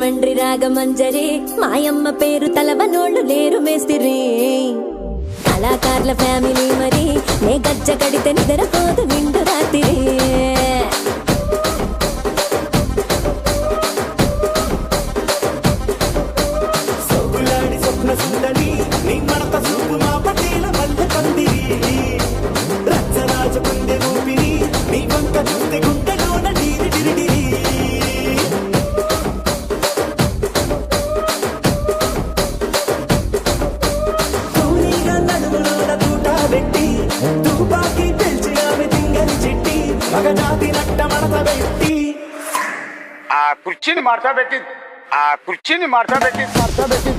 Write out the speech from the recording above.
రాజమండ్రి రాగమంజరి మాయమ్మ పేరు తలవనోళ్ళు లేరు మేస్తిరి కళాకారుల ఫ్యామిలీ మరి నే గజ్జ కడితే నిద్రపోదు నిండు రాత్రి కుర్చీని మార్చబెట్టి